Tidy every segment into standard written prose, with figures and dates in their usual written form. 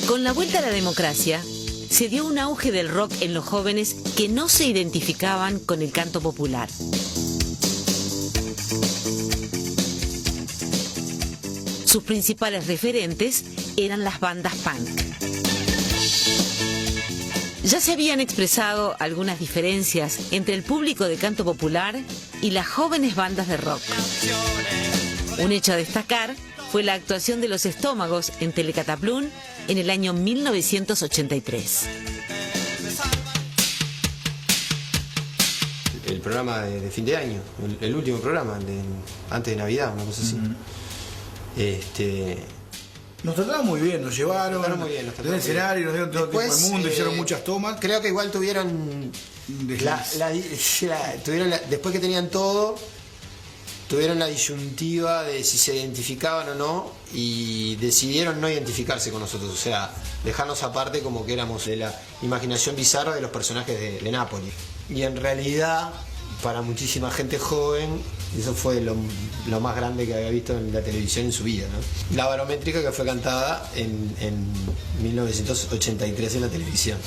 Con la vuelta a la democracia, se dio un auge del rock en los jóvenes que no se identificaban con el canto popular. Sus principales referentes eran las bandas punk. Ya se habían expresado algunas diferencias entre el público de canto popular y las jóvenes bandas de rock. Un hecho a destacar fue la actuación de Los Estómagos en Telecataplún en el año 1983. El programa de fin de año, el último programa, antes de Navidad, una cosa así. Nos trataron muy bien, nos llevaron del escenario, nos dieron todo el tiempo del mundo, hicieron muchas tomas. Creo que igual tuvieron, después que tenían todo, tuvieron la disyuntiva de si se identificaban o no y decidieron no identificarse con nosotros, o sea, dejarnos aparte como que éramos de la imaginación bizarra de los personajes de Nápoles. Y en realidad, para muchísima gente joven, eso fue lo más grande que había visto en la televisión en su vida, ¿no? La Barométrica, que fue cantada en 1983 en la televisión.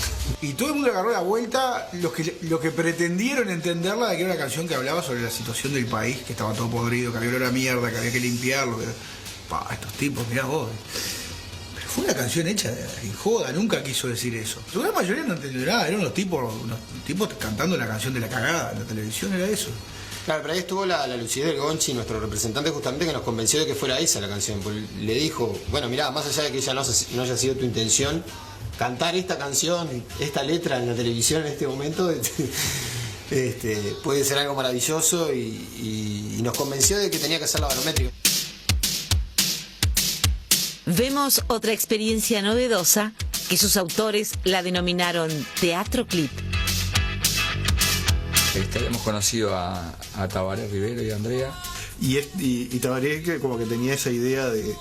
Y todo el mundo agarró la vuelta, los que pretendieron entenderla, de que era una canción que hablaba sobre la situación del país, que estaba todo podrido, que había olor a mierda, que había que limpiarlo. Estos tipos, mirá vos. Pero fue una canción hecha en joda, nunca quiso decir eso. La gran mayoría no entendió nada, eran unos tipos cantando la canción de la cagada, en la televisión era eso. Claro, pero ahí estuvo la lucidez del Gonchi, nuestro representante, justamente, que nos convenció de que fuera esa la canción. Porque le dijo, bueno, mirá, más allá de que ella no haya sido tu intención, cantar esta canción, esta letra en la televisión en este momento, puede ser algo maravilloso y nos convenció de que tenía que hacer la Barométrica. Vemos otra experiencia novedosa que sus autores la denominaron teatro clip. Hemos conocido a Tabaré Rivero y a Andrea. Y Tabaré, que como que tenía esa idea del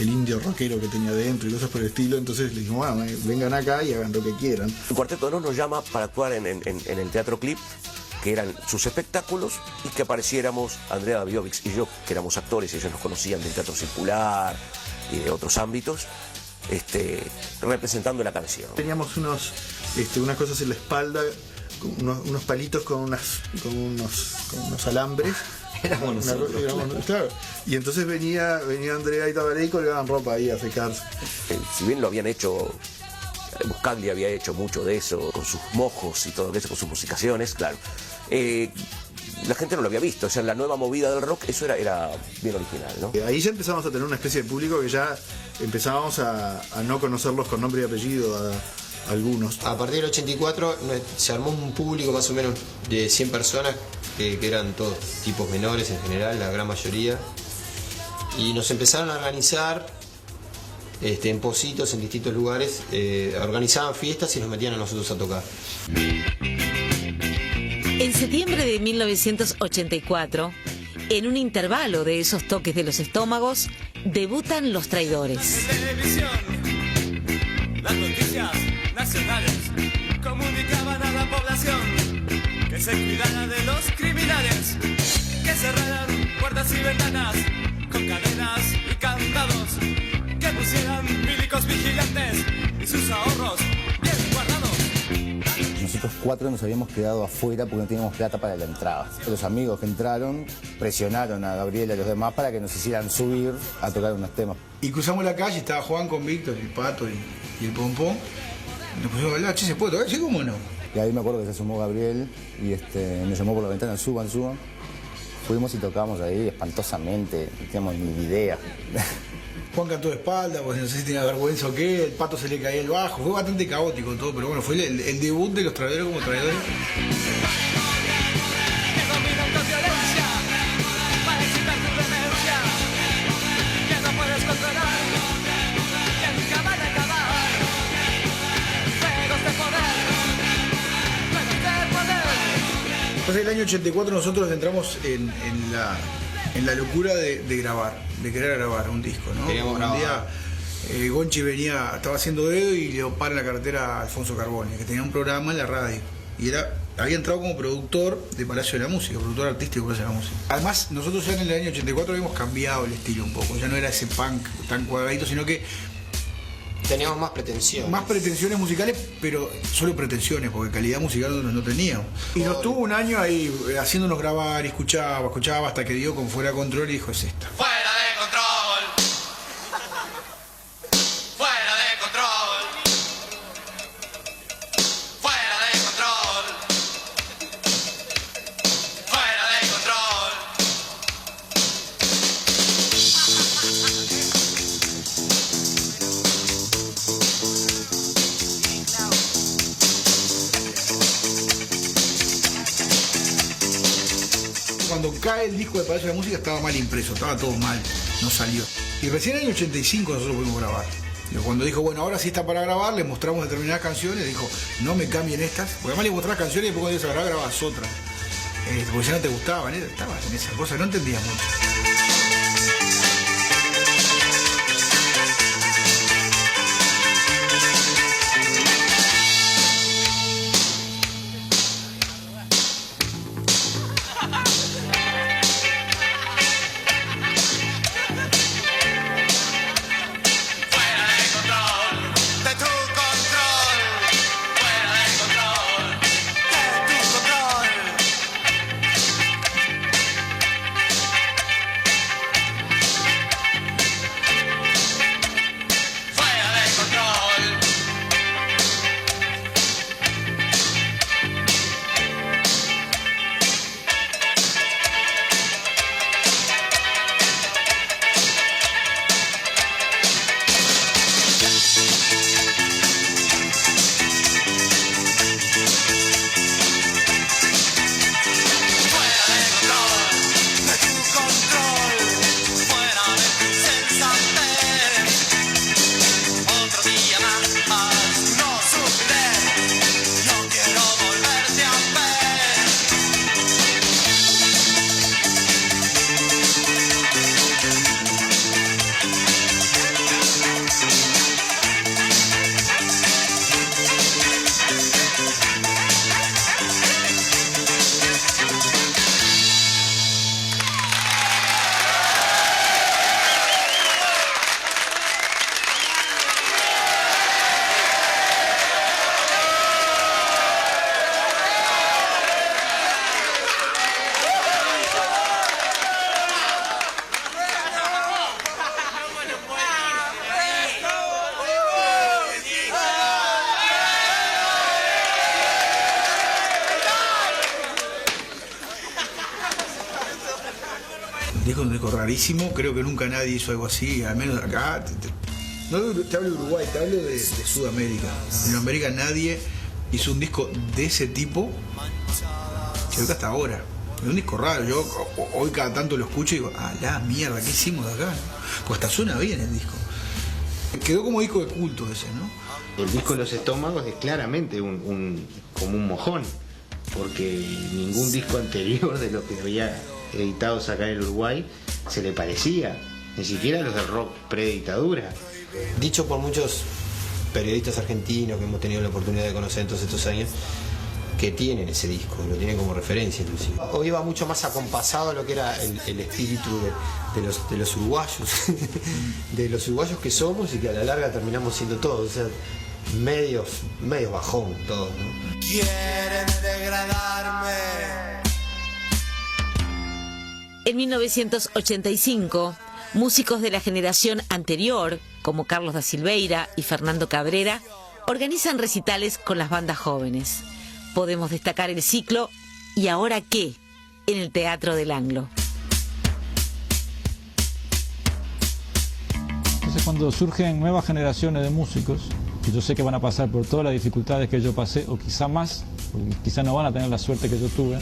indio rockero que tenía dentro y cosas por el estilo, entonces le dijimos, bueno, vengan acá y hagan lo que quieran. El Cuarteto de Nos nos llama para actuar en el teatro clip, que eran sus espectáculos, y que apareciéramos Andrea Davidovich y yo, que éramos actores, y ellos nos conocían del teatro circular y de otros ámbitos, representando la canción. Teníamos unas cosas en la espalda, unos palitos con unos alambres. Éramos nosotros. Claro. Y entonces venía Andrea y Tabaré y colgaban ropa ahí a secarse. Si bien lo habían hecho, Buscagli había hecho mucho de eso, con sus mojos y todo eso, con sus musicaciones, claro. La gente no lo había visto, o sea, la nueva movida del rock, eso era bien original, ¿no? Ahí ya empezamos a tener una especie de público que ya empezábamos a no conocerlos con nombre y apellido, a algunos. A partir del 84 se armó un público más o menos de 100 personas, que eran todos tipos menores en general, la gran mayoría, y nos empezaron a organizar en pocitos en distintos lugares, organizaban fiestas y nos metían a nosotros a tocar. En septiembre de 1984, en un intervalo de esos toques de Los Estómagos, debutan Los Traidores. Las noticias nacionales comunicaban a la población que se cuidara de los criminales, que cerraran puertas y ventanas con cadenas y candados, que pusieran milicos vigilantes y sus ahorros bien guardados. Nosotros 4 nos habíamos quedado afuera porque no teníamos plata para la entrada. Los amigos que entraron presionaron a Gabriel y a los demás para que nos hicieran subir a tocar unos temas. Y cruzamos la calle, estaba Juan con Víctor, el Pato y el Pompón. Nos pusimos a hablar, che, ¿se puede tocar? Sí, ¿cómo no? Y ahí me acuerdo que se sumó Gabriel y me llamó por la ventana, suban. Fuimos y tocamos ahí espantosamente, no teníamos ni idea. Juan cantó de espalda, pues no sé si tenía vergüenza o qué, el Pato se le caía el bajo, fue bastante caótico todo, pero bueno, fue el debut de Los Traidores como traidores. Entonces, el año 84 nosotros entramos en la locura de grabar, de querer grabar un disco, ¿no? Queríamos grabar. Un día Gonchi estaba haciendo dedo y le para en la carretera a Alfonso Carbone, que tenía un programa en la radio, y era había entrado como productor de Palacio de la Música, productor artístico de Palacio de la Música. Además, nosotros ya en el año 84 habíamos cambiado el estilo un poco, ya no era ese punk tan cuadradito, sino que teníamos más pretensiones. Más pretensiones musicales, pero solo pretensiones, porque calidad musical no teníamos. Y nos tuvo un año ahí haciéndonos grabar, y escuchaba hasta que dio con Fuera de Control y dijo, es esta. Fuera de control. Fuera de control. Fuera de control. Fuera de control. Cuando cae el disco de Palacio de la Música estaba mal impreso, estaba todo mal, no salió. Y recién en el 85 nosotros pudimos grabar. Cuando dijo, bueno, ahora sí está para grabar, le mostramos determinadas canciones, dijo, no me cambien estas, porque además le mostrabas canciones y después cuando ibas a grabar grababas otras. Porque ya no te gustaban, estabas en esa cosa, no entendías mucho. Un disco rarísimo, creo que nunca nadie hizo algo así, al menos acá. No te hablo de Uruguay, te hablo de Sudamérica. En América nadie hizo un disco de ese tipo, creo que hasta ahora. Es un disco raro, yo hoy cada tanto lo escucho y digo, la mierda, ¿qué hicimos de acá? Pues hasta suena bien el disco. Quedó como disco de culto ese, ¿no? El disco de Los Estómagos es claramente como un mojón, porque ningún disco anterior de lo que había editado acá en el Uruguay se le parecía, ni siquiera a los del rock predictadura. Dicho por muchos periodistas argentinos que hemos tenido la oportunidad de conocer en todos estos años, que tienen ese disco, lo tienen como referencia inclusive. Hoy va mucho más acompasado a lo que era el espíritu de los uruguayos, de los uruguayos que somos y que a la larga terminamos siendo todos, o sea, medios bajón todos, ¿no? Quieren degradarme. En 1985, músicos de la generación anterior, como Carlos da Silveira y Fernando Cabrera, organizan recitales con las bandas jóvenes. Podemos destacar el ciclo ¿Y ahora qué?, en el Teatro del Anglo. Entonces, cuando surgen nuevas generaciones de músicos, que yo sé que van a pasar por todas las dificultades que yo pasé, o quizá más, porque quizá no van a tener la suerte que yo tuve,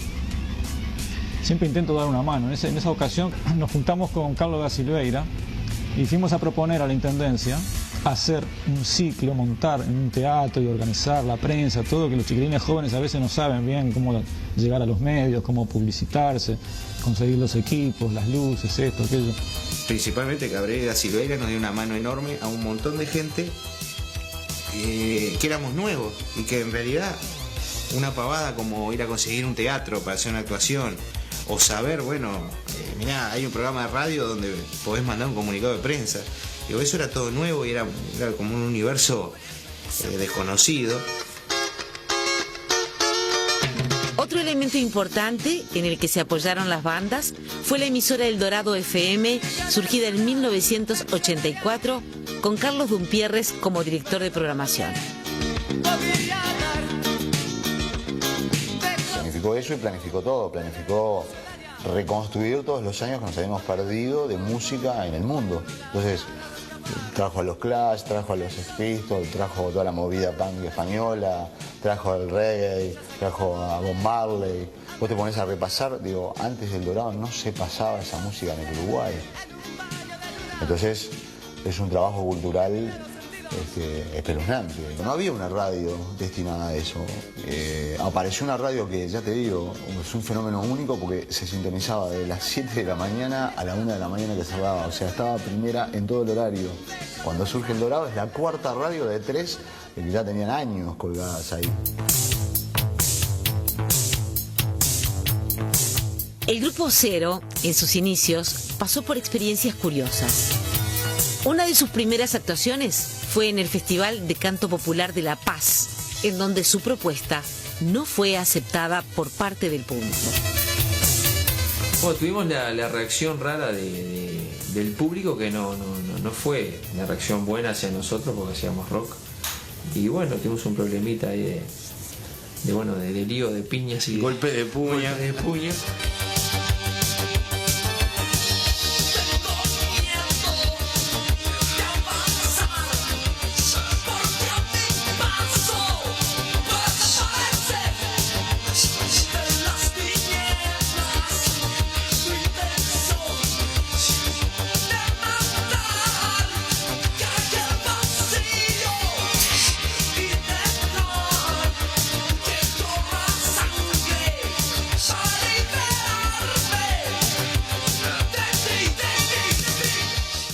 siempre intento dar una mano. En esa ocasión nos juntamos con Carlos da Silveira y fuimos a proponer a la Intendencia hacer un ciclo, montar en un teatro y organizar la prensa, todo, que los chiquilines jóvenes a veces no saben bien cómo llegar a los medios, cómo publicitarse, conseguir los equipos, las luces, esto, aquello. Principalmente Cabrera y da Silveira nos dio una mano enorme a un montón de gente que éramos nuevos y que en realidad una pavada como ir a conseguir un teatro para hacer una actuación, o saber, bueno, mirá, hay un programa de radio donde podés mandar un comunicado de prensa. Digo, eso era todo nuevo y era como un universo desconocido. Otro elemento importante en el que se apoyaron las bandas fue la emisora El Dorado FM, surgida en 1984, con Carlos Dumpierres como director de programación. Planificó eso y planificó todo, planificó reconstruir todos los años que nos habíamos perdido de música en el mundo. Entonces, trajo a los Clash, trajo a los Sex Pistols, trajo toda la movida punk española, trajo el reggae, trajo a Bob Marley. Vos te pones a repasar, digo, antes del Dorado no se pasaba esa música en el Uruguay. Entonces, es un trabajo cultural espeluznante. No había una radio destinada a eso. Apareció una radio que, ya te digo, es un fenómeno único porque se sintonizaba de las 7 de la mañana a la 1 de la mañana que cerraba. O sea, estaba primera en todo el horario. Cuando surge el Dorado es la cuarta radio de 3 que ya tenían años colgadas ahí. El Grupo Cero, en sus inicios, pasó por experiencias curiosas. Una de sus primeras actuaciones fue en el Festival de Canto Popular de La Paz, en donde su propuesta no fue aceptada por parte del público. Bueno, tuvimos la reacción rara del público, que no fue una reacción buena hacia nosotros porque hacíamos rock. Y bueno, tuvimos un problemita ahí de lío de piñas y golpe de puño.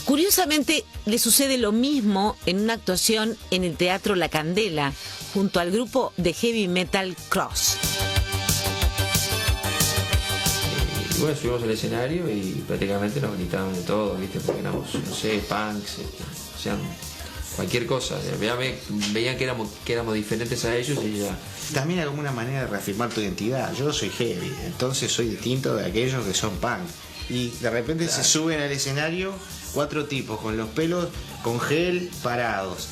Curiosamente, le sucede lo mismo en una actuación en el Teatro La Candela, junto al grupo de heavy metal Cross. Y bueno, subimos al escenario y prácticamente nos gritaban de todo, ¿viste? Porque éramos, no sé, punks, o sea, cualquier cosa. Veían que éramos diferentes a ellos y ya. También era como una manera de reafirmar tu identidad. Yo soy heavy, entonces soy distinto de aquellos que son punk. Y de repente se suben al escenario 4 tipos con los pelos con gel parados,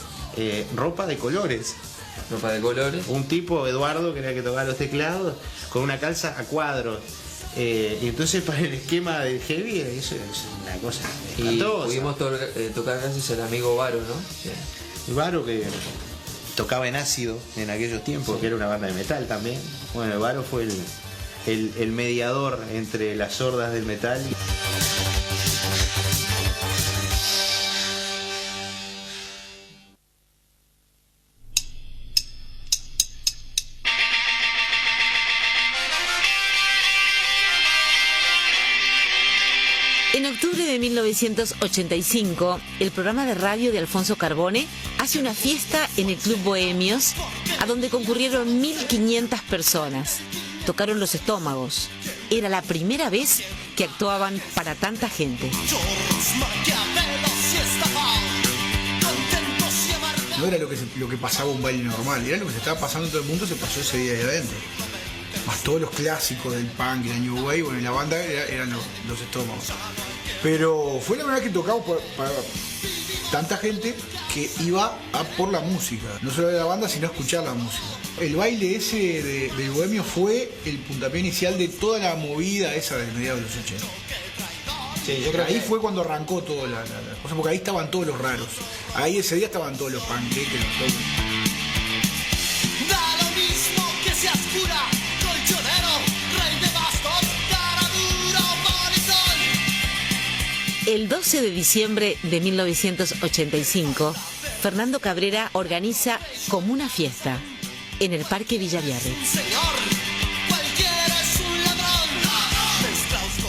ropa de colores. Un tipo, Eduardo, que era el que tocaba los teclados, con una calza a cuadros. Y entonces para el esquema del heavy eso es una cosa espantosa. Y pudimos tocar gracias al amigo Varo, ¿no? Sí. Varo, que tocaba en Ácido en aquellos tiempos, sí, que era una banda de metal también. Bueno, Varo fue el mediador entre las hordas del metal. En octubre de 1985, el programa de radio de Alfonso Carbone hace una fiesta en el Club Bohemios, a donde concurrieron 1.500 personas. Tocaron Los Estómagos. Era la primera vez que actuaban para tanta gente. No era lo que pasaba un baile normal, era lo que se estaba pasando en todo el mundo, se pasó ese día ahí adentro. Más todos los clásicos del punk y la New Wave, bueno, y la banda eran los Estómagos. Pero fue la primera vez que tocamos para tanta gente que iba a por la música. No solo de la banda, sino a escuchar la música. El baile ese del Bohemio fue el puntapié inicial de toda la movida esa de mediados de los 80. Sí, yo creo ahí fue cuando arrancó todo la cosa, porque ahí estaban todos los raros. Ahí ese día estaban todos los panqueques, los todos. Da lo mismo que seas cura, colchonero, rey de bastos, cara dura o polizón. El 12 de diciembre de 1985, Fernando Cabrera organiza como una fiesta en el Parque Villa Biarritz.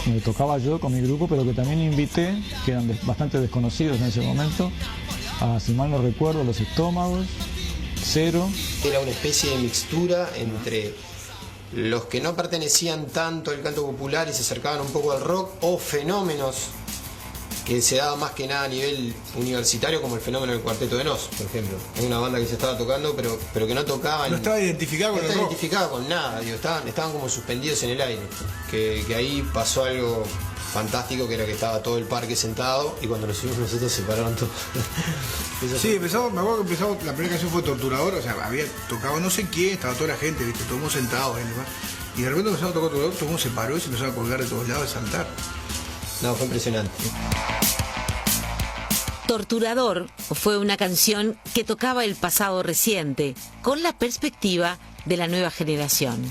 Me tocaba yo con mi grupo, pero que también invité, que eran bastante desconocidos en ese momento, a, si mal no recuerdo, Los Estómagos, rockcero. Era una especie de mixtura entre los que no pertenecían tanto al canto popular y se acercaban un poco al rock, o fenómenos que se daban más que nada a nivel universitario, como el fenómeno del Cuarteto de Nos, por ejemplo. Es una banda que se estaba tocando, pero que no tocaba. No estaba identificada con el rock. No estaba identificada con nada, digo, estaban como suspendidos en el aire. Que ahí pasó algo fantástico, que era que estaba todo el parque sentado, y cuando nos subimos nosotros se pararon todos. Sí, me acuerdo que empezamos, la primera canción fue Torturador, o sea, había tocado no sé quién, estaba toda la gente, ¿viste? Todo el mundo sentado ahí, y de repente empezamos a tocar Torturador, todo el mundo se paró y se empezó a colgar de todos lados, a saltar. No, fue impresionante. Torturador fue una canción que tocaba el pasado reciente, con la perspectiva de la nueva generación.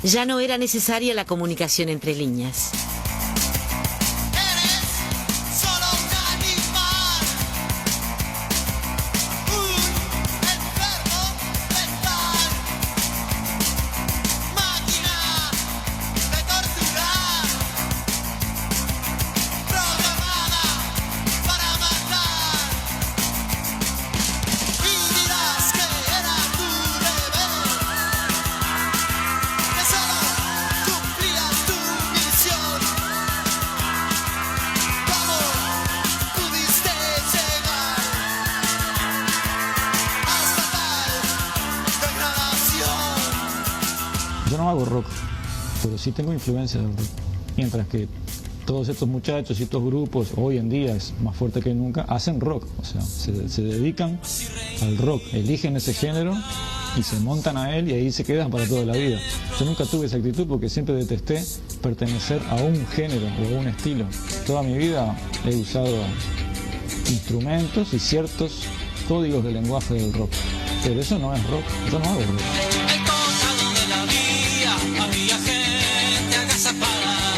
Ya no era necesaria la comunicación entre líneas. Yo no hago rock, pero sí tengo influencia del rock. Mientras que todos estos muchachos y estos grupos, hoy en día es más fuerte que nunca, hacen rock. O sea, se dedican al rock, eligen ese género y se montan a él y ahí se quedan para toda la vida. Yo nunca tuve esa actitud porque siempre detesté pertenecer a un género o a un estilo. Toda mi vida he usado instrumentos y ciertos códigos de lenguaje del rock. Pero eso no es rock, yo no hago rock. Había gente agazapada,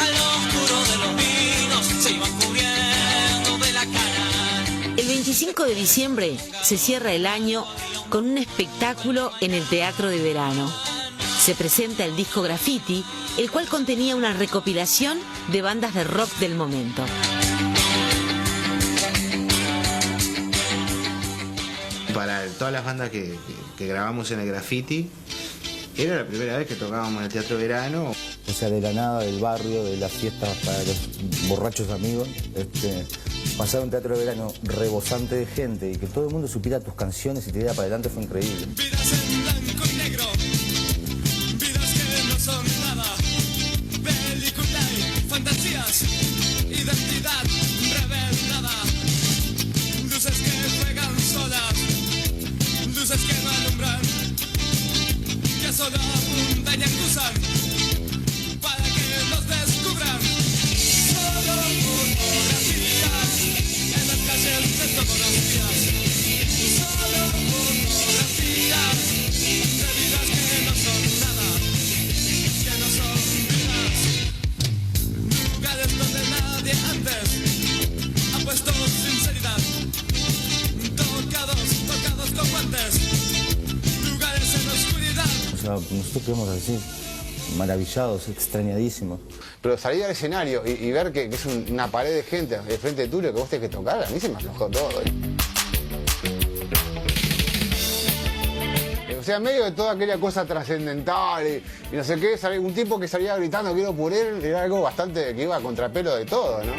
al oscuro de los vinos se iban cubriendo de la cara. El 25 de diciembre se cierra el año con un espectáculo en el Teatro de Verano. Se presenta el disco Graffiti, el cual contenía una recopilación de bandas de rock del momento. Para todas las bandas que grabamos en el Graffiti, era la primera vez que tocábamos en el Teatro Verano. O sea, de la nada, del barrio, de las fiestas para los borrachos amigos, pasar a un Teatro de Verano rebosante de gente y que todo el mundo supiera tus canciones y te diera para adelante fue increíble. Vidas en blanco y negro, vidas que no son nada, película y fantasías, identidad revelada, luces que juegan solas, luces que no alumbran, que solo apuntan y acusan para que los descubran. Solo fotografías en las calles de todos los días. Solo fotografías de vidas que no son nada, que no son vidas. Lugares donde nadie antes ha puesto sinceridad. Tocados con guantes. Lugares en la oscuridad. O sea, nosotros quedamos así, maravillados, extrañadísimos. Pero salir al escenario y ver que es una pared de gente de frente tuyo que vos tenés que tocar, a mí se me aflojó todo. O sea, en medio de toda aquella cosa trascendental y no sé qué, un tipo que salía gritando quiero puré, era algo bastante que iba a contrapelo de todo, ¿no?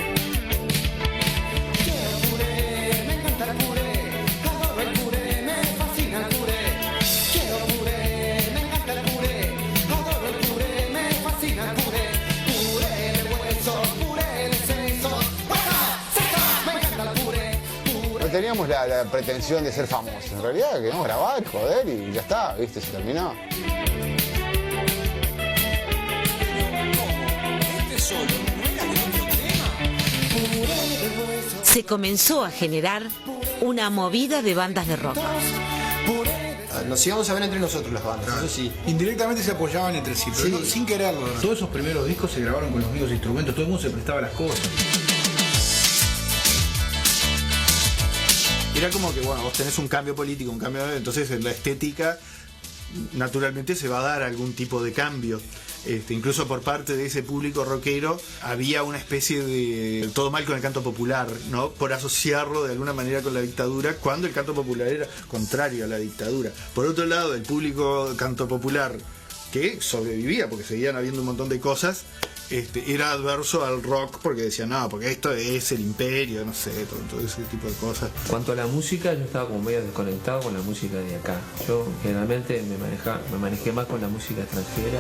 Teníamos la pretensión de ser famosos. En realidad queríamos grabar, joder, y ya está, ¿viste? Se terminó. Se comenzó a generar una movida de bandas de rock. Nos íbamos a ver entre nosotros las bandas, eso sí. Indirectamente se apoyaban entre sí, pero no, sin quererlo. Todos esos primeros discos se grabaron con los mismos instrumentos, todo el mundo se prestaba las cosas. Era como que, bueno, vos tenés un cambio político, un cambio, entonces la estética naturalmente se va a dar algún tipo de cambio. Incluso por parte de ese público rockero había una especie de todo mal con el canto popular, ¿no? Por asociarlo de alguna manera con la dictadura, cuando el canto popular era contrario a la dictadura. Por otro lado, el público canto popular que sobrevivía, porque seguían habiendo un montón de cosas, era adverso al rock, porque decían, no, porque esto es el imperio, no sé, todo ese tipo de cosas. Cuanto a la música, yo estaba como medio desconectado con la música de acá. Yo generalmente me manejé más con la música extranjera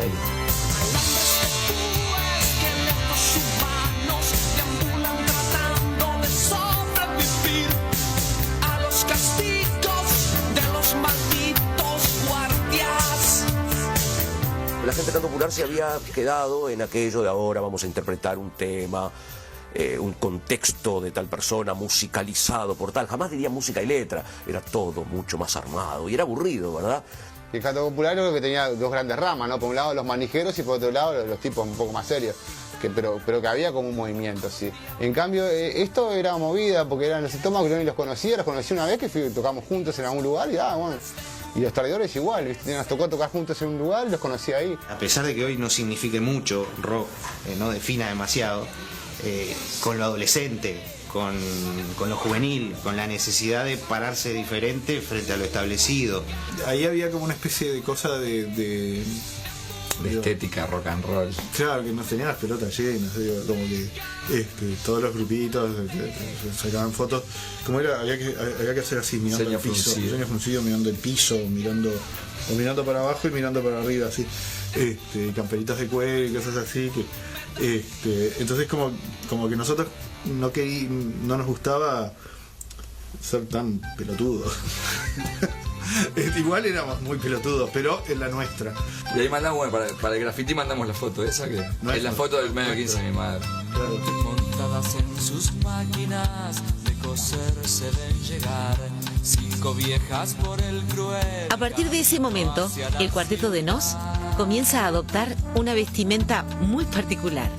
La gente del canto popular se había quedado en aquello de ahora vamos a interpretar un tema, un contexto de tal persona musicalizado por tal. Jamás diría música y letra, era todo mucho más armado y era aburrido, ¿verdad? El canto popular creo que tenía dos grandes ramas, ¿no? Por un lado los manijeros y por otro lado los tipos un poco más serios. Pero que había como un movimiento, sí. En cambio, esto era movida, porque eran los estómagos que yo ni los conocía una vez que tocamos juntos en algún lugar y bueno. Y los traidores igual, ¿viste? Nos tocó tocar juntos en un lugar y los conocí ahí. A pesar de que hoy no signifique mucho rock, no defina demasiado, con lo adolescente, con lo juvenil, con la necesidad de pararse diferente frente a lo establecido. Ahí había como una especie de cosa de estética rock and roll. Claro, que nos tenían las pelotas llenas, digo, como que todos los grupitos sacaban fotos, como era, había que hacer así, mirando el piso, ceño fruncido, mirando el piso, mirando para abajo y mirando para arriba, así, camperitas de cuero y cosas así, entonces como que nosotros no nos gustaba ser tan pelotudos. Igual éramos muy pelotudos, pero en la nuestra. Y ahí mandamos, para el graffiti mandamos la foto esa, que es la foto del medio 15 de mi madre. Claro. Montadas en sus máquinas de coser se ven llegar 5 viejas por el cruel. A partir de ese momento, el cuarteto de Nos comienza a adoptar una vestimenta muy particular.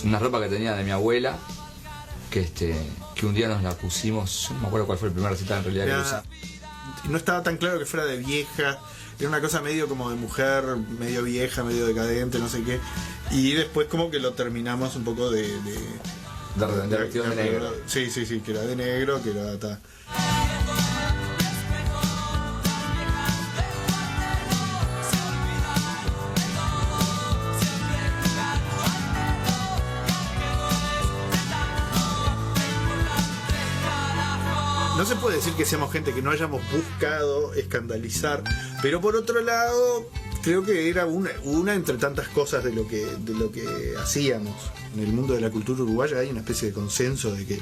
Una ropa que tenía de mi abuela, que un día nos la pusimos, no me acuerdo cuál fue el primer recital en realidad que usé. No estaba tan claro que fuera de vieja, era una cosa medio como de mujer, medio vieja, medio decadente, no sé qué. Y después como que lo terminamos un poco de vestido de negro. Sí, que era de negro, que era... No se puede decir que seamos gente que no hayamos buscado escandalizar, pero por otro lado creo que era una entre tantas cosas de lo que hacíamos. En el mundo de la cultura uruguaya hay una especie de consenso de que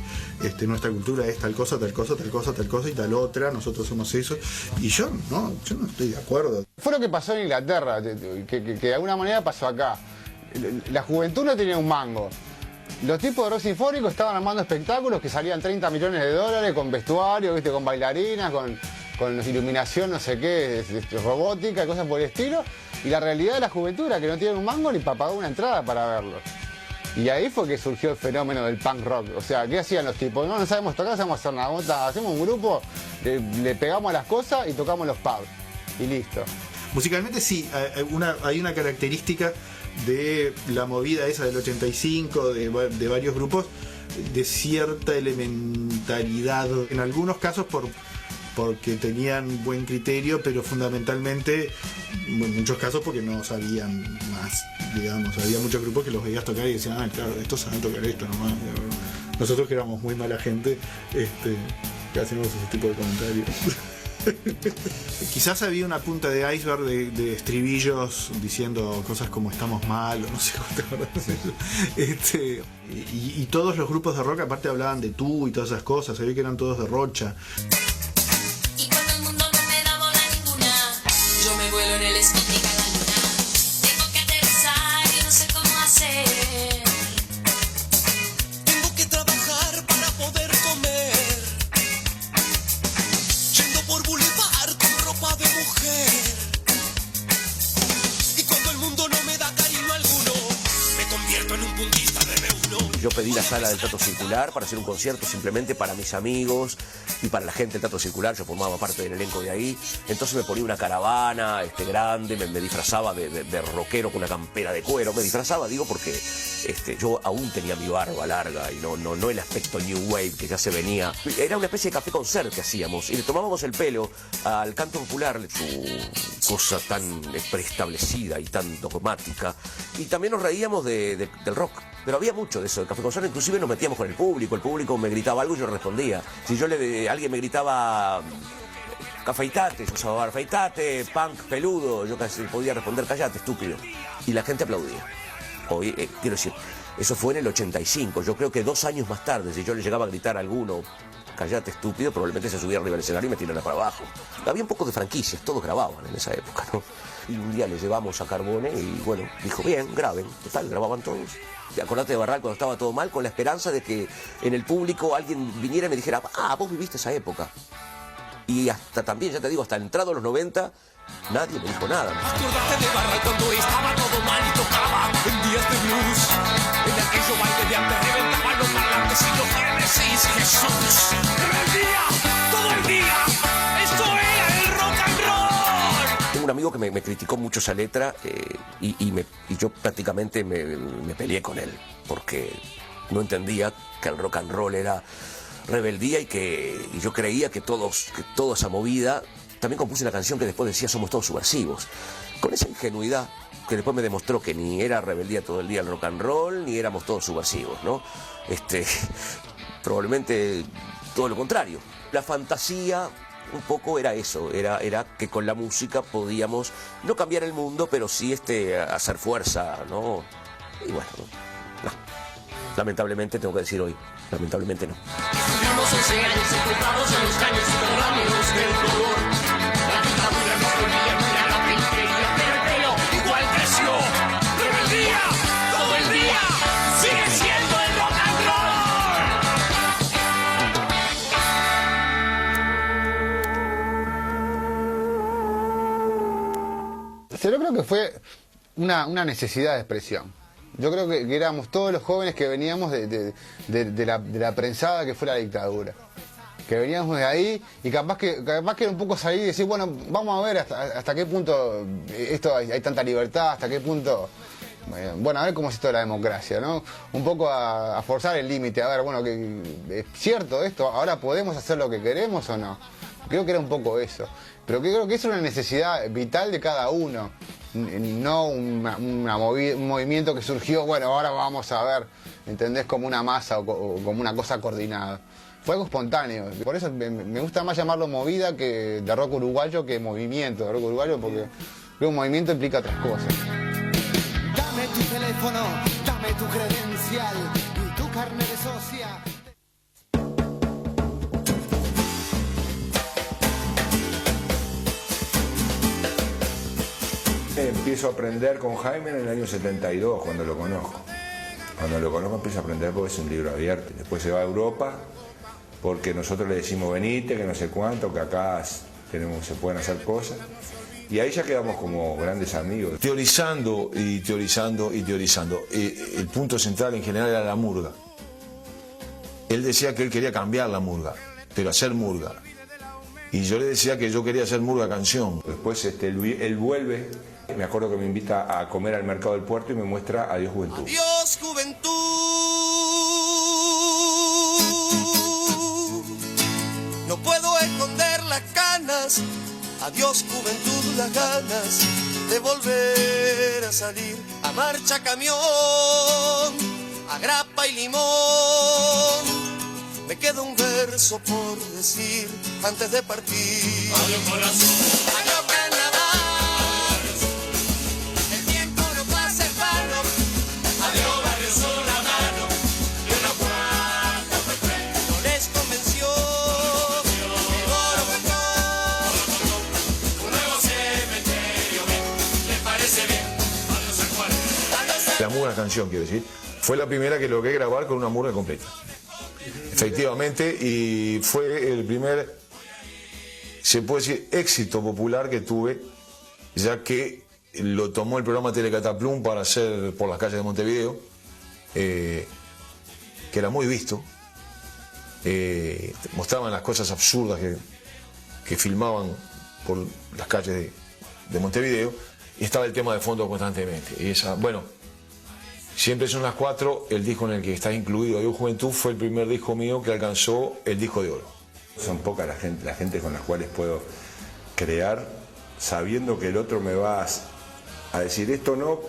nuestra cultura es tal cosa, tal cosa, tal cosa, tal cosa y tal otra, nosotros somos eso, y yo no estoy de acuerdo. Fue lo que pasó en Inglaterra, que de alguna manera pasó acá. La juventud no tenía un mango. Los tipos de rock sinfónico estaban armando espectáculos que salían 30 millones de dólares con vestuario, ¿viste? Con bailarinas, con iluminación, no sé qué, robótica, cosas por el estilo. Y la realidad de la juventud era que no tenían un mango ni para pagar una entrada para verlos. Y ahí fue que surgió el fenómeno del punk rock. O sea, ¿qué hacían los tipos? No sabemos tocar, no sabemos hacer nada. Hacemos un grupo, le pegamos a las cosas y tocamos los pubs. Y listo. Musicalmente sí, hay una característica de la movida esa del 85, de varios grupos, de cierta elementalidad. En algunos casos porque tenían buen criterio, pero fundamentalmente, en muchos casos porque no sabían más, digamos. Había muchos grupos que los veías tocar y decían, claro, estos saben tocar esto nomás. Nosotros que éramos muy mala gente, que hacemos ese tipo de comentarios. Quizás había una punta de iceberg de estribillos diciendo cosas como estamos mal o no sé cómo te acuerdas. Y todos los grupos de rock aparte hablaban de tú y todas esas cosas, se ve que eran todos de Rocha. Y cuando el mundo no me da bola ninguna, yo me vuelo en el escondite a la luna. Tengo que aterrizar y no sé cómo hacer. Tengo que trabajar para poder comer. Por boulevard con ropa de mujer. Y cuando el mundo no me da cariño alguno, me convierto en un puntista de B1. Yo pedí la sala del Teatro Circular para hacer un concierto simplemente para mis amigos y para la gente del Teatro Circular. Yo formaba parte del elenco de ahí. Entonces me ponía una caravana grande, me disfrazaba de rockero con una campera de cuero. Me disfrazaba, digo, porque yo aún tenía mi barba larga y no el aspecto New Wave que ya se venía. Era una especie de café concert que hacíamos y le tomábamos el pelo al canto popular, su cosa tan preestablecida y tan dogmática. Y también nos reíamos del rock. Pero había mucho de eso, del café concert, inclusive nos metíamos con el público me gritaba algo y yo respondía. Si alguien me gritaba afeitate, yo usaba afeitate, punk, peludo, yo casi podía responder callate, estúpido. Y la gente aplaudía. Hoy, quiero decir, eso fue en el 85, yo creo que 2 años más tarde, si yo le llegaba a gritar a alguno callate, estúpido, probablemente se subía arriba del escenario y me tirara para abajo. Había un poco de franquicias, todos grababan en esa época, ¿no? Y un día le llevamos a Carbone y bueno, dijo, bien, graben, total, grababan todos. Y acordate de Barral cuando estaba todo mal, con la esperanza de que en el público alguien viniera y me dijera, vos viviste esa época. Y hasta también, ya te digo, hasta entrado a los 90, nadie me dijo nada. Acordate de Barral cuando estaba todo mal y tocaba en días de blues. En aquello baile de antes reventaban los parlantes y los Genesis, Jesús. Rebeldía, todo el día, esto era el rock and roll. Tengo un amigo que me criticó mucho esa letra y yo prácticamente me peleé con él, porque no entendía que el rock and roll era rebeldía y yo creía que toda esa movida. También compuse una canción que después decía somos todos subversivos, con esa ingenuidad que después me demostró que ni era rebeldía todo el día el rock and roll, ni éramos todos subversivos, ¿no? Probablemente todo lo contrario. La fantasía un poco era eso, era que con la música podíamos no cambiar el mundo, pero sí hacer fuerza, ¿no? Y bueno, no. Lamentablemente tengo que decir hoy, lamentablemente no. Estuvimos 11 años sepultados en los caños subterráneos del dolor. La dictadura nos ponía mira la periferia, pero el pelo igual creció. Rebeldía, todo el día, sigue siendo el rock and roll. Yo creo que fue una necesidad de expresión. Yo creo que éramos todos los jóvenes que veníamos de la prensada que fue la dictadura. Que veníamos de ahí y capaz que era un poco salir y decir, bueno, vamos a ver hasta qué punto hay tanta libertad, hasta qué punto... Bueno, a ver cómo es esto de la democracia, ¿no? Un poco a forzar el límite, a ver, bueno, ¿es cierto esto? ¿Ahora podemos hacer lo que queremos o no? Creo que era un poco eso. Pero creo que es una necesidad vital de cada uno. No un movimiento que surgió, bueno, ahora vamos a ver, ¿entendés? Como una masa o como una cosa coordinada. Fue algo espontáneo. Por eso me gusta más llamarlo movida que de rock uruguayo que movimiento de rock uruguayo, porque creo que un movimiento implica otras cosas. Dame tu teléfono, dame tu credencial y tu carnet de socia. Empiezo a aprender con Jaime en el año 72, cuando lo conozco. Cuando lo conozco empiezo a aprender porque es un libro abierto. Después se va a Europa, porque nosotros le decimos venite, que no sé cuánto, que acá se pueden hacer cosas. Y ahí ya quedamos como grandes amigos. Teorizando y teorizando y teorizando. El punto central en general era la murga. Él decía que él quería cambiar la murga, pero hacer murga. Y yo le decía que yo quería hacer murga canción. Después él vuelve. Me acuerdo que me invita a comer al mercado del puerto y me muestra Adiós Juventud. Adiós Juventud, no puedo esconder las canas. Adiós Juventud, las ganas de volver a salir a marcha camión, a grapa y limón. Me queda un verso por decir antes de partir. Adiós corazón, adiós carnaval. La murga canción, quiero decir, fue la primera que logré grabar con una murga completa. Efectivamente, y fue el primer, se puede decir, éxito popular que tuve, ya que lo tomó el programa Telecataplum para hacer por las calles de Montevideo. que era muy visto. Mostraban las cosas absurdas que filmaban por las calles de Montevideo, y estaba el tema de fondo constantemente. Y bueno, siempre son las 4, el disco en el que está incluido Adiós Juventud fue el primer disco mío que alcanzó el disco de oro. Son pocas la gente con las cuales puedo crear sabiendo que el otro me va a decir esto no,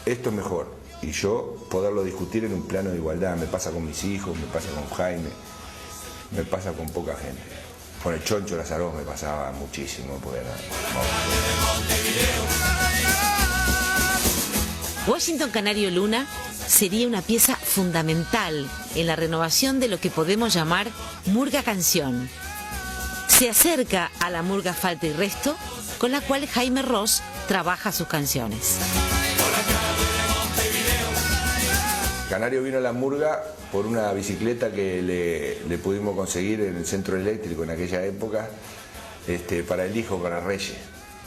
esto es mejor, y yo poderlo discutir en un plano de igualdad. Me pasa con mis hijos, me pasa con Jaime, me pasa con poca gente. Con el Choncho Lazaró me pasaba muchísimo, porque Washington Canario Luna sería una pieza fundamental en la renovación de lo que podemos llamar murga canción. Se acerca a la murga Falta y Resto, con la cual Jaime Ross trabaja sus canciones. Canario vino a la murga por una bicicleta que le pudimos conseguir en el centro eléctrico en aquella época, para el hijo, para Reyes,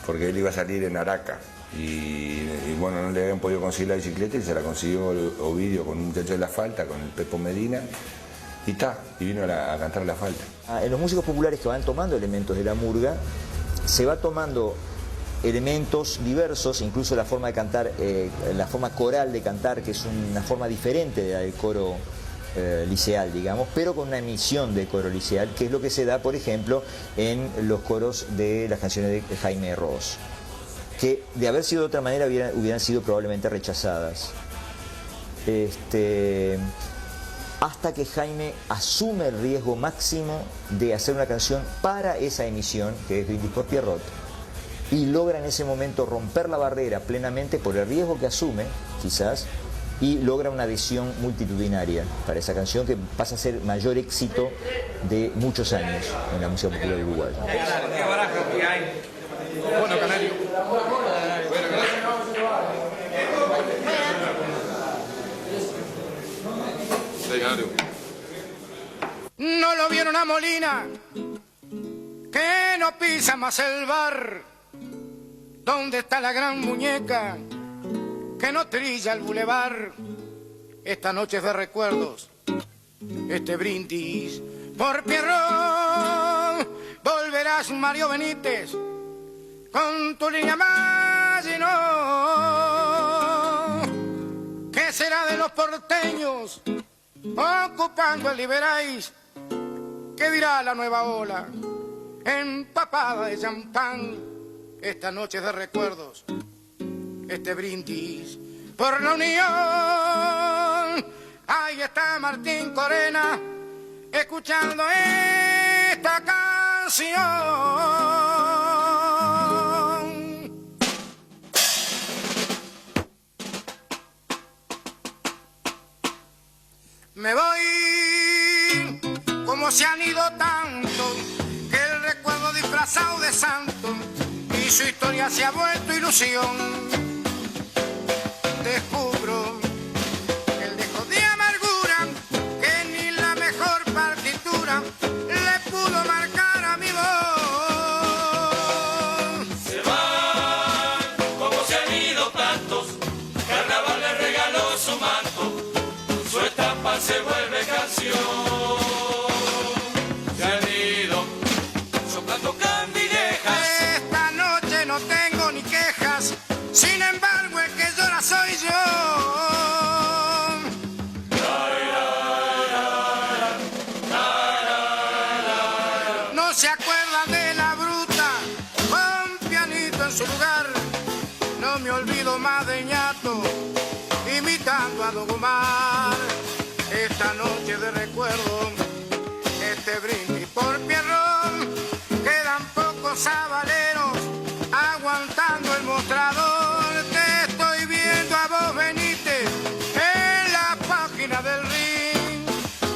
porque él iba a salir en Araca y bueno, no le habían podido conseguir la bicicleta y se la consiguió Ovidio con un muchacho de La Falta, con el Pepo Medina, y vino a cantar La Falta. En los músicos populares que van tomando elementos de la murga, se va tomando elementos diversos, incluso la forma de cantar, la forma coral de cantar, que es una forma diferente de la del coro liceal, digamos, pero con una emisión de coro liceal, que es lo que se da, por ejemplo, en los coros de las canciones de Jaime Ross, que de haber sido de otra manera hubieran sido probablemente rechazadas. Hasta que Jaime asume el riesgo máximo de hacer una canción para esa emisión, que es Brindis por Pierrot, y logra en ese momento romper la barrera plenamente por el riesgo que asume, quizás, y logra una adhesión multitudinaria para esa canción, que pasa a ser mayor éxito de muchos años en la música popular uruguaya. Bueno, Canario. No lo vieron a Molina, que no pisa más el bar. ¿Dónde está la gran muñeca que no trilla el bulevar? Esta noche es de recuerdos, este brindis por Pierrot. Volverás, Mario Benítez, con tu línea más y no. ¿Qué será de los porteños ocupando el Liberáis? ¿Qué dirá la nueva ola empapada de champán? Esta noche es de recuerdos, este brindis por la unión. Ahí está Martín Corena escuchando esta canción. Me voy como se han ido tanto, que el recuerdo disfrazado de santo y su historia se ha vuelto ilusión. Descubro que el dejo de amargura, que ni la mejor partitura le pudo marcar a mi voz. Se van como se han ido tantos, Carnaval le regaló su manto, su estampa se vuelve canción. Se han ido soplando candilejas. Esta noche no tengo ni quejas, sin embargo el que llora soy yo. No se acuerdan de la bruta, con pianito en su lugar. No me olvido más de Ñato, imitando a Don Omar. Esta noche de recuerdo, este brindis por Pierrot. Quedan pocos sabaleros aguantando el mostrador. Te estoy viendo a vos, Benítez, en la página del ring.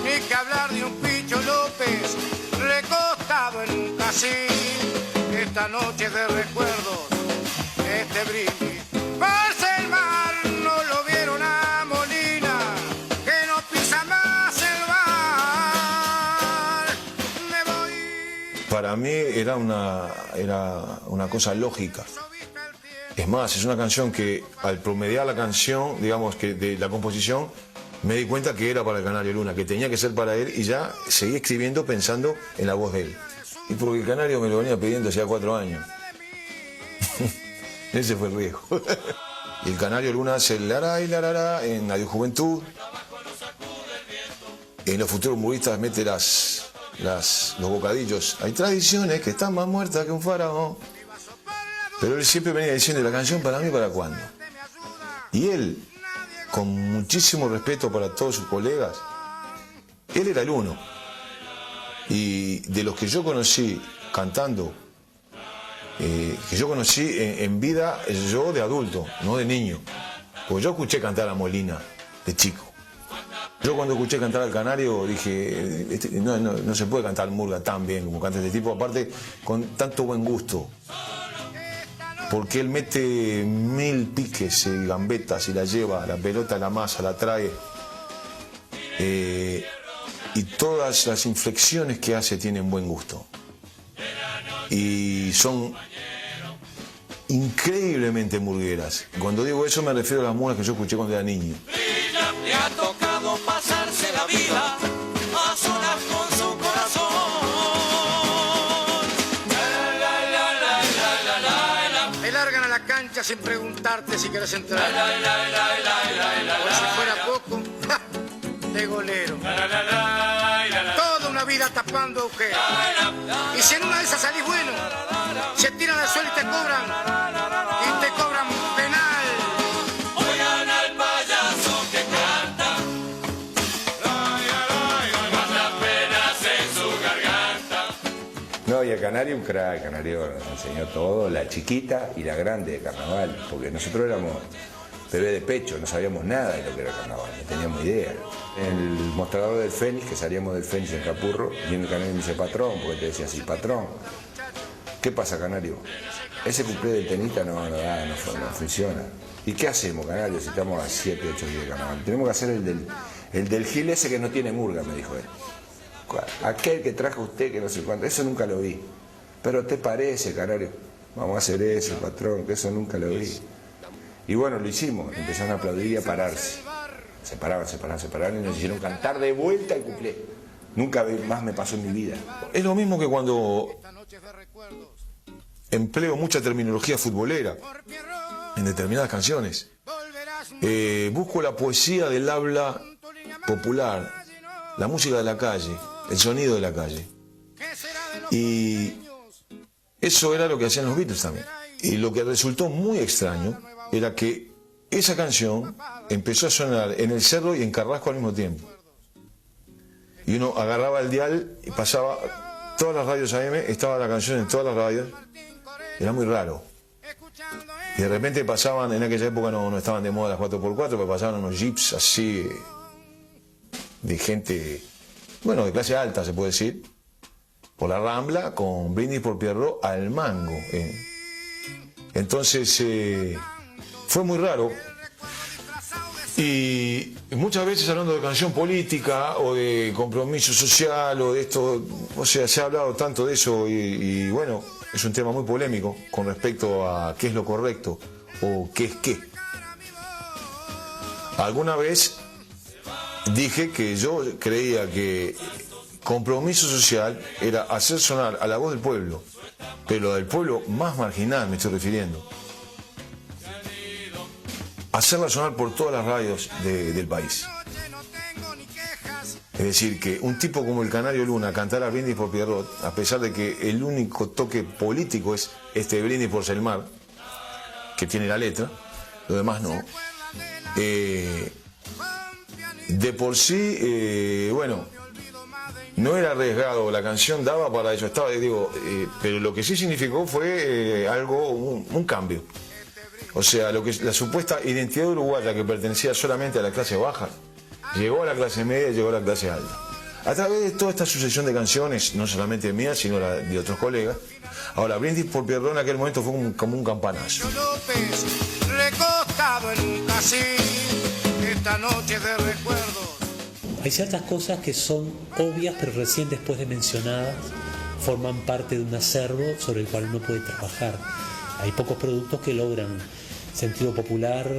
Ni que hablar de un Picho López recostado en un casín. Esta noche de recuerdos, este brindis por Selmar. No lo vieron a Molina, que no pisa más el bar. Me voy. Para mí era una cosa lógica. Es más, es una canción que al promediar la canción, digamos que de la composición, me di cuenta que era para el Canario Luna, que tenía que ser para él, y ya seguí escribiendo pensando en la voz de él. Y porque el Canario me lo venía pidiendo hacía 4 años. Ese fue el riesgo. Y el Canario Luna hace el lará y larará en Radio Juventud. En los futuros humoristas mete los bocadillos. Hay tradiciones que están más muertas que un faraón. Pero él siempre venía diciendo, la canción para mí, ¿para cuándo? Y él, con muchísimo respeto para todos sus colegas, él era el uno. Y de los que yo conocí cantando, que yo conocí en vida, yo de adulto, no de niño. Porque yo escuché cantar a Molina de chico. Yo cuando escuché cantar al Canario dije, no se puede cantar murga tan bien como canta este tipo, aparte con tanto buen gusto. Porque él mete 1000 piques y gambetas y la lleva, la pelota la masa, la trae. Y todas las inflexiones que hace tienen buen gusto. Y son increíblemente murgueras. Cuando digo eso me refiero a las murgas que yo escuché cuando era niño. Le ha tocado pasarse la vida a solas con su corazón. Me largan a la cancha sin preguntarte si quieres entrar. Por si fuera poco, ¡ja! De golero. Toda una vida tapando agujeros. Y si en una de esas salís bueno, se tiran al suelo y te cobran penal. Oigan al payaso que canta, con las penas en su garganta. No, y el Canario, un crack, el Canario nos enseñó todo, la chiquita y la grande de carnaval, porque nosotros éramos bebé de pecho, no sabíamos nada de lo que era carnaval, no teníamos idea. En el mostrador del Fénix, que salíamos del Fénix en Capurro, viene el Canario y me dice, patrón, porque te decía así, patrón, ¿qué pasa, Canario? Ese cumple del tenista no funciona. ¿Y qué hacemos, Canario, si estamos a 7, 8 días de carnaval? Tenemos que hacer el del Gil ese que no tiene murga, me dijo él. Aquel que trajo usted, que no sé cuánto, eso nunca lo vi. Pero ¿te parece, Canario? Vamos a hacer eso, patrón, que eso nunca lo vi. Y bueno, lo hicimos, empezaron a aplaudir y a pararse. Se paraban y nos hicieron cantar de vuelta el cuplé. Nunca más me pasó en mi vida. Es lo mismo que cuando empleo mucha terminología futbolera en determinadas canciones. Busco la poesía del habla popular, la música de la calle, el sonido de la calle. Y eso era lo que hacían los Beatles también. Y lo que resultó muy extraño era que esa canción empezó a sonar en el Cerro y en Carrasco al mismo tiempo. Y uno agarraba el dial y pasaba todas las radios AM, estaba la canción en todas las radios. Era muy raro. Y de repente pasaban, en aquella época no estaban de moda las 4x4, pero pasaban unos jeeps así de gente, bueno, de clase alta se puede decir, por la Rambla, con Brindis por Pierrot al mango. Entonces fue muy raro. Y muchas veces hablando de canción política o de compromiso social o de esto, o sea, se ha hablado tanto de eso y bueno, es un tema muy polémico con respecto a qué es lo correcto o qué es qué. Alguna vez dije que yo creía que compromiso social era hacer sonar a la voz del pueblo, pero del pueblo más marginal me estoy refiriendo. Hacerla sonar por todas las radios del país. Es decir, que un tipo como el Canario Luna cantara Brindis por Pierrot, a pesar de que el único toque político es este Brindis por Selmar, que tiene la letra, lo demás no. De por sí, bueno, no era arriesgado, la canción daba para eso, estaba, digo, pero lo que sí significó fue algo, un cambio. O sea, la supuesta identidad uruguaya que pertenecía solamente a la clase baja, llegó a la clase media y llegó a la clase alta. A través de toda esta sucesión de canciones, no solamente mías, sino de otros colegas. Ahora, Brindis por Pierrot en aquel momento fue como un campanazo. López, recostado en un casino, esta noche de recuerdos. Hay ciertas cosas que son obvias, pero recién después de mencionadas, forman parte de un acervo sobre el cual uno puede trabajar. Hay pocos productos que logran sentido popular,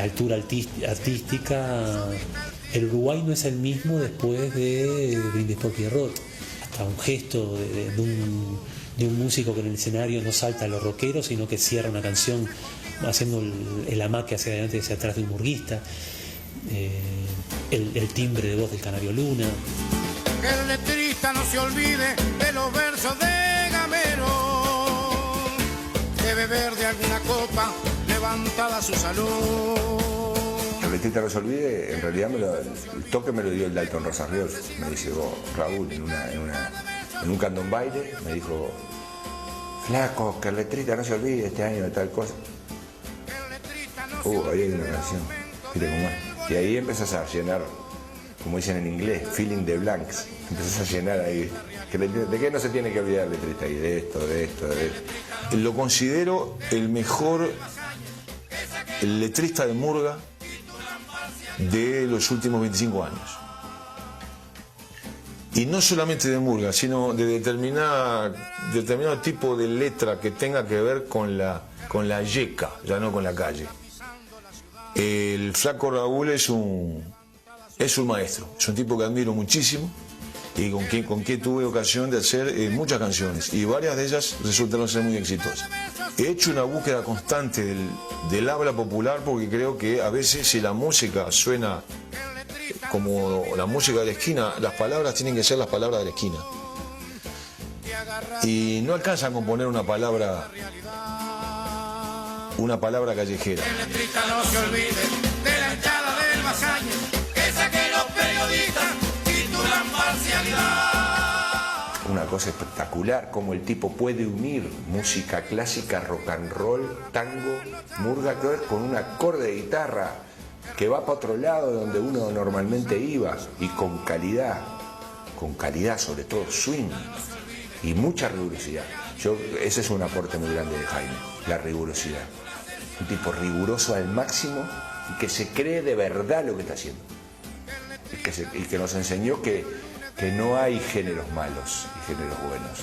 altura artística. El Uruguay no es el mismo después de Brindis por Pierrot. Hasta un gesto de un músico que en el escenario no salta a los rockeros, sino que cierra una canción haciendo el amaque hacia adelante y hacia atrás de un murguista. El timbre de voz del Canario Luna. Que el letrista no se olvide de los versos de Gamero, de beber de alguna copa levantada su salud. El letrista no se olvide, en realidad el toque me lo dio el Dalton Rosarriol. Me dice, Raúl, en un candombaile, me dijo, flaco, que el letrista no se olvide este año de tal cosa. Ahí hay una canción, mire cómo es. Y ahí empezás a llenar, como dicen en inglés, filling the blanks. Empezás a llenar ahí. ¿De qué no se tiene que olvidar el letrista? Y de esto. Lo considero el mejor letrista de murga de los últimos 25 años. Y no solamente de murga, sino de determinado tipo de letra que tenga que ver con la yeca, ya no con la calle. El flaco Raúl es un maestro, es un tipo que admiro muchísimo y con quien tuve ocasión de hacer muchas canciones y varias de ellas resultaron ser muy exitosas. He hecho una búsqueda constante del habla popular porque creo que a veces si la música suena como la música de la esquina, las palabras tienen que ser las palabras de la esquina. Y no alcanza a componer una palabra callejera. El letrista no se olvide de la hinchada del Vasalle, esa que los periodistas titulan parcialidad. Una cosa espectacular, como el tipo puede unir música clásica, rock and roll, tango, murga, con un acorde de guitarra que va para otro lado donde uno normalmente iba, y con calidad, sobre todo swing y mucha rigurosidad. Ese es un aporte muy grande de Jaime, la rigurosidad. Un tipo riguroso al máximo y que se cree de verdad lo que está haciendo. Y que nos enseñó que no hay géneros malos y géneros buenos.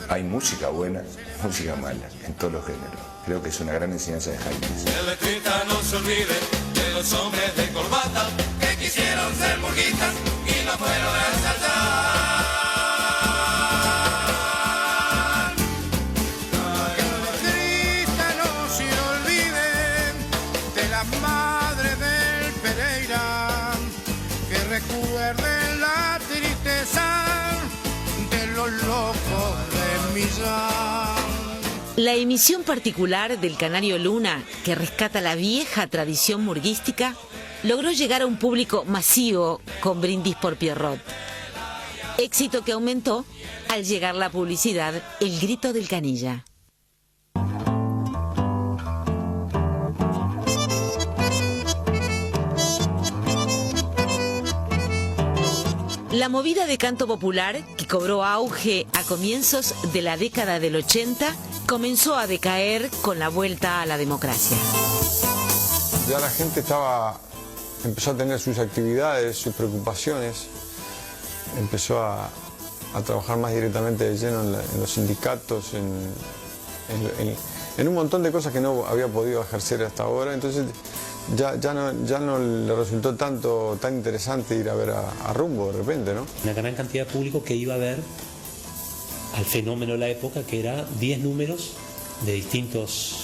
Hay música buena, música mala, en todos los géneros. Creo que es una gran enseñanza de Jaime. El letrista no se olvide de los hombres de corbata que quisieron ser murguistas y no fueron a saltar. Recuerden la tristeza de los locos de Millán. La emisión particular del Canario Luna, que rescata la vieja tradición murguística, logró llegar a un público masivo con Brindis por Pierrot. Éxito que aumentó al llegar la publicidad El Grito del Canilla. La movida de canto popular, que cobró auge a comienzos de la década del 80, comenzó a decaer con la vuelta a la democracia. Ya la gente empezó a tener sus actividades, sus preocupaciones, empezó a trabajar más directamente de lleno en los sindicatos, en un montón de cosas que no había podido ejercer hasta ahora. Entonces ya no le resultó tan interesante ir a ver a Rumbo de repente, ¿no? Una gran cantidad de público que iba a ver al fenómeno de la época, que era 10 números de distintos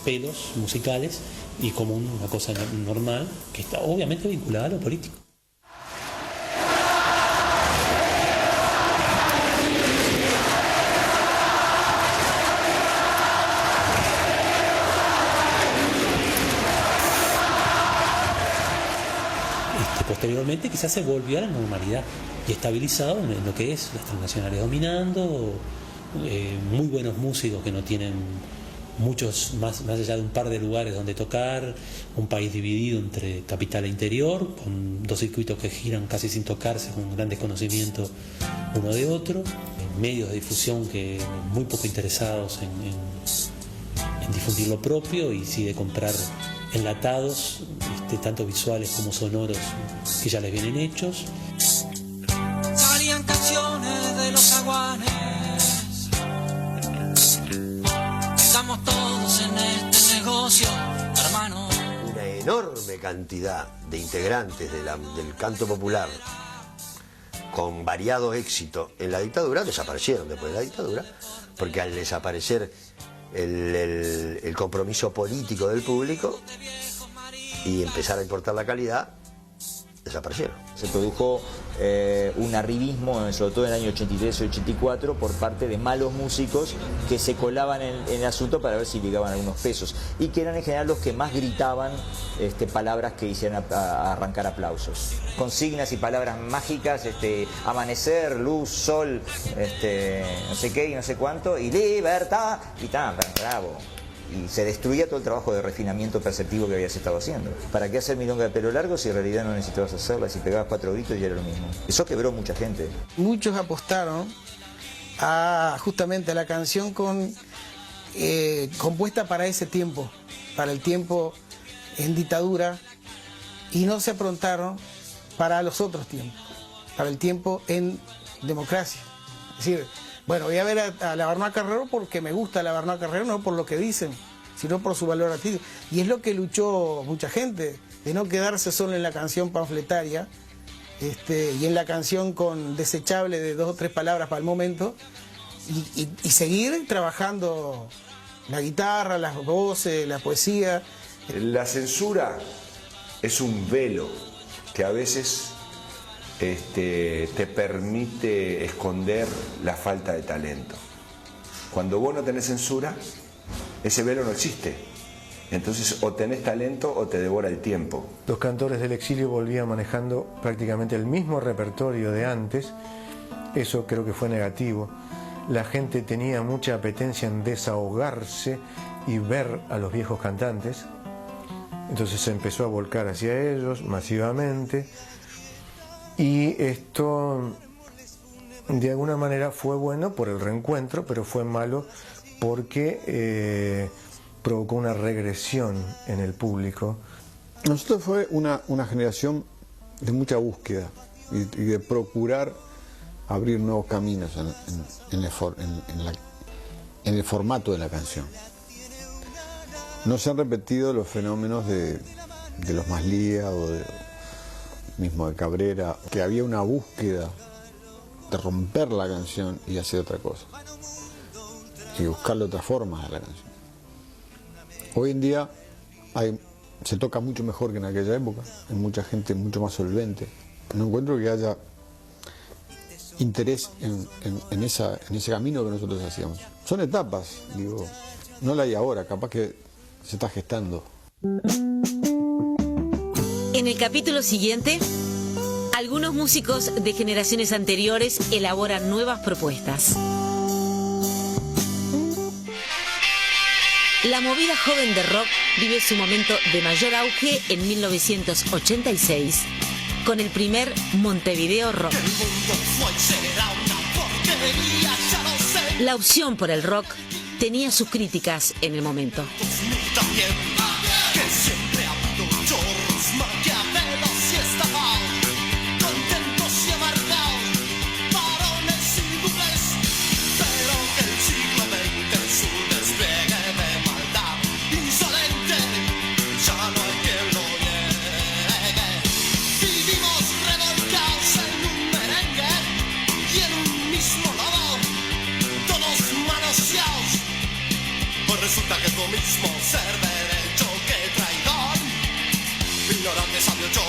pelos musicales y como una cosa normal que está obviamente vinculada a lo político. Posteriormente quizás se volvió a la normalidad y estabilizado en lo que es las transnacionales dominando, muy buenos músicos que no tienen muchos, más allá de un par de lugares donde tocar, un país dividido entre capital e interior, con dos circuitos que giran casi sin tocarse, con un gran desconocimiento uno de otro, medios de difusión que muy poco interesados en difundir lo propio y sí de comprar enlatados, tanto visuales como sonoros, que ya les vienen hechos. Salían canciones de los jaguares. Estamos todos en este negocio. enorme cantidad de integrantes del canto popular con variado éxito en la dictadura, desaparecieron después de la dictadura, porque al desaparecer el compromiso político del público y empezar a importar la calidad, desaparecieron. Se produjo un arribismo, sobre todo en el año 83 y 84, por parte de malos músicos que se colaban en el asunto para ver si ligaban algunos pesos, y que eran en general los que más gritaban palabras que hicieran arrancar aplausos. Consignas y palabras mágicas, amanecer, luz, sol, no sé qué y no sé cuánto, y libertad, y tan, bravo. Y se destruía todo el trabajo de refinamiento perceptivo que habías estado haciendo. ¿Para qué hacer milonga de pelo largo si en realidad no necesitabas hacerla? Si pegabas 4 gritos y era lo mismo. Eso quebró mucha gente. Muchos apostaron justamente a la canción compuesta para ese tiempo, para el tiempo en dictadura, y no se aprontaron para los otros tiempos, para el tiempo en democracia. Es decir, bueno, voy a ver a la Bernard Carrero porque me gusta la Bernard Carrero, no por lo que dicen, sino por su valor artístico. Y es lo que luchó mucha gente, de no quedarse solo en la canción panfletaria y en la canción con desechable de 2 o 3 palabras para el momento, y seguir trabajando la guitarra, las voces, la poesía. La censura es un velo que a veces te permite esconder la falta de talento. Cuando vos no tenés censura, ese velo no existe. Entonces o tenés talento o te devora el tiempo. Los cantores del exilio volvían manejando prácticamente el mismo repertorio de antes. Eso creo que fue negativo. La gente tenía mucha apetencia en desahogarse y ver a los viejos cantantes. Entonces se empezó a volcar hacia ellos masivamente. Y esto de alguna manera fue bueno por el reencuentro, pero fue malo porque provocó una regresión en el público. Nosotros fue una generación de mucha búsqueda y de procurar abrir nuevos caminos en el formato de la canción. No se han repetido los fenómenos de los Maslía o mismo de Cabrera, que había una búsqueda de romper la canción y hacer otra cosa y buscarle otras formas a la canción. Hoy en día se toca mucho mejor que en aquella época, hay mucha gente mucho más solvente. No encuentro que haya interés en ese camino que nosotros hacíamos. Son etapas, digo, no la hay ahora, capaz que se está gestando. En el capítulo siguiente, algunos músicos de generaciones anteriores elaboran nuevas propuestas. La movida joven de rock vive su momento de mayor auge en 1986, con el primer Montevideo Rock. La opción por el rock tenía sus críticas en el momento. Resulta que es lo mismo ser derecho que traidor, ignorante, sabio, yo,